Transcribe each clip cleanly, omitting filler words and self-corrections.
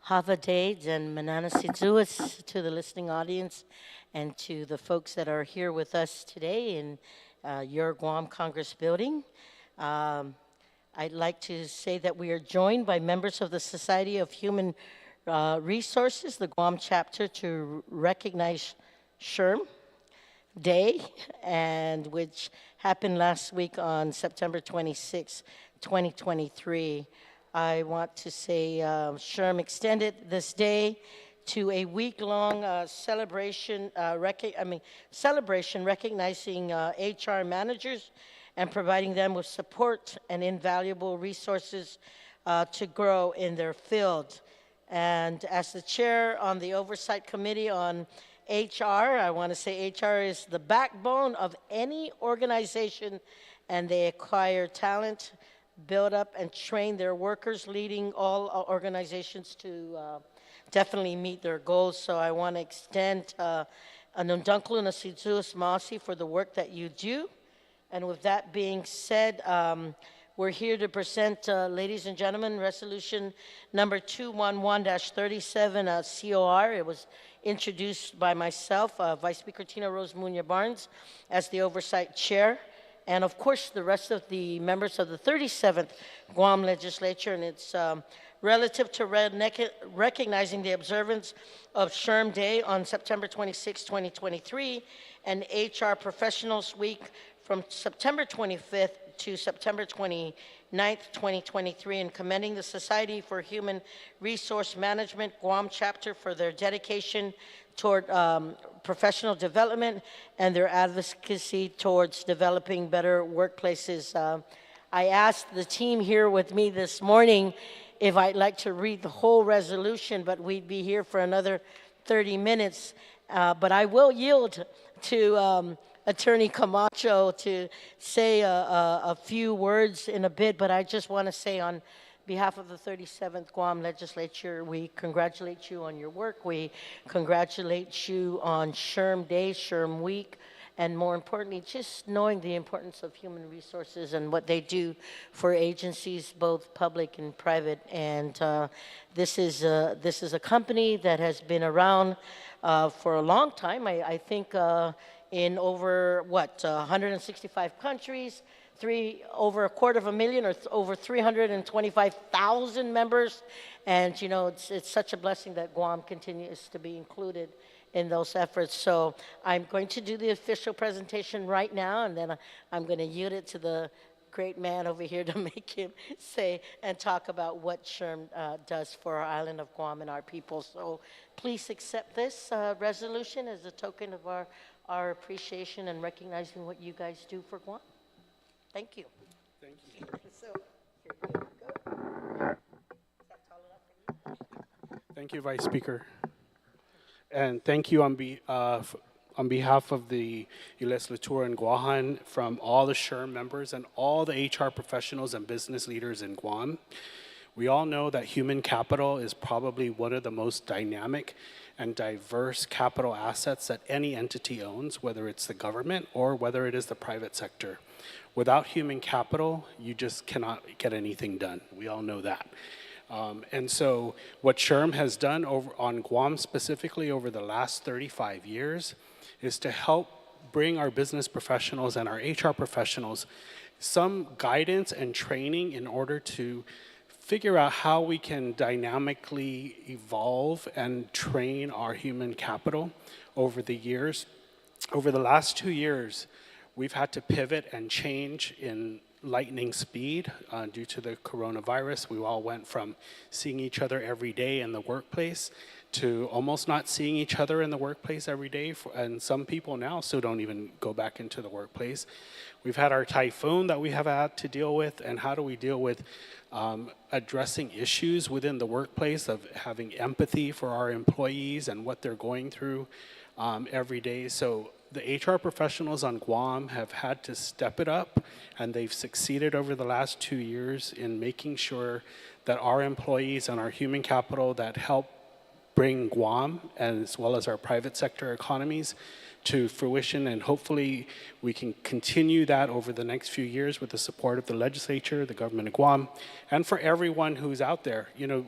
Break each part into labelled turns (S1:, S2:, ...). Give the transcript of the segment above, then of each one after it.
S1: Havadades and Mananasizuas to the listening audience and to the folks that are here with us today in your Guam Congress building. I'd like to say that we are joined by members of the Society of Human Resources, the Guam Chapter, to recognize SHRM Day, and which happened last week on September 26, 2023. I want to say SHRM extended this day to a week-long celebration recognizing HR managers and providing them with support and invaluable resources to grow in their field. And as the chair on the Oversight Committee on HR, I want to say HR is the backbone of any organization, and they acquire talent, build up and train their workers, leading all organizations to definitely meet their goals. So I want to extend an undunklu na sizus masi for the work that you do. And with that being said, we're here to present, ladies and gentlemen, resolution number 211-37 COR. It was introduced by myself, Vice Speaker Tina Rose Muña Barnes, as the oversight chair. And of course, the rest of the members of the 37th Guam Legislature, and it's relative to recognizing the observance of SHRM Day on September 26, 2023, and HR Professionals Week from September 25th to September 29th, 2023, and commending the Society for Human Resource Management, Guam Chapter, for their dedication toward professional development and their advocacy towards developing better workplaces. I asked the team here with me this morning if I'd like to read the whole resolution, but we'd be here for another 30 minutes. But I will yield to Attorney Camacho to say a few words in a bit, but I just want to say on behalf of the 37th Guam Legislature, we congratulate you on your work. We congratulate you on SHRM Day, SHRM Week, and more importantly, just knowing the importance of human resources and what they do for agencies, both public and private. And this is a company that has been around for a long time. I think in over, 165 countries, over 250,000 or over 325,000 members. And, you know, it's such a blessing that Guam continues to be included in those efforts. So I'm going to do the official presentation right now, and then I'm going to yield it to the great man over here to make him say and talk about what SHRM does for our island of Guam and our people. So please accept this resolution as a token of our appreciation and recognizing what you guys do for Guam. Thank you.
S2: Thank you.
S1: So, here you go. Is that tall enough for you?
S2: Thank you, Vice Speaker. And thank you on behalf of the Legislatura in Guam, from all the SHRM members and all the HR professionals and business leaders in Guam. We all know that human capital is probably one of the most dynamic and diverse capital assets that any entity owns, whether it's the government or whether it is the private sector. Without human capital, you just cannot get anything done. We all know that. And so what SHRM has done on Guam specifically over the last 35 years is to help bring our business professionals and our HR professionals some guidance and training in order to figure out how we can dynamically evolve and train our human capital over the years. Over the last 2 years, we've had to pivot and change in lightning speed due to the coronavirus. We all went from seeing each other every day in the workplace to almost not seeing each other in the workplace every day. And some people now still don't even go back into the workplace. We've had our typhoon that we have had to deal with, and how do we deal with addressing issues within the workplace, of having empathy for our employees and what they're going through every day. So the HR professionals on Guam have had to step it up, and they've succeeded over the last 2 years in making sure that our employees and our human capital that help bring Guam, as well as our private sector economies, to fruition, and hopefully we can continue that over the next few years with the support of the legislature, the government of Guam, and for everyone who's out there. You know,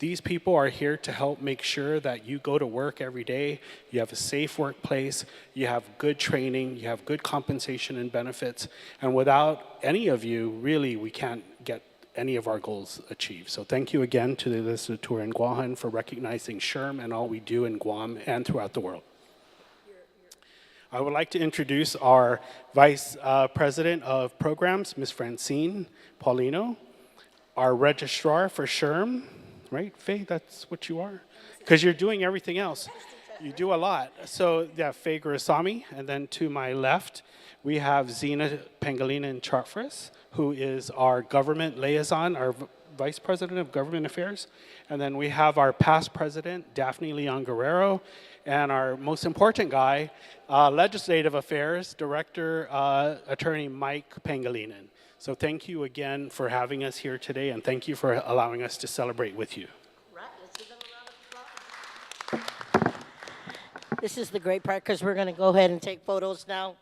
S2: These people are here to help make sure that you go to work every day, you have a safe workplace, you have good training, you have good compensation and benefits, and without any of you, really, we can't get any of our goals achieved. So thank you again to the legislature in Guam for recognizing SHRM and all we do in Guam and throughout the world. I would like to introduce our Vice President of Programs, Ms. Francine Paulino, our Registrar for SHRM, right, Faye, that's what you are? Because you're doing everything else. You do a lot. So, yeah, Faye Gurusamy, and then to my left, we have Zena Pangilinan Chartfris, who is our government liaison, our Vice President of Government Affairs. And then we have our past president, Daphne Leon Guerrero, and our most important guy, Legislative Affairs Director, Attorney Mike Pangilinan. So thank you again for having us here today, and thank you for allowing us to celebrate with you.
S1: Right, let's give them a round of applause. This is the great part because we're going to go ahead and take photos now.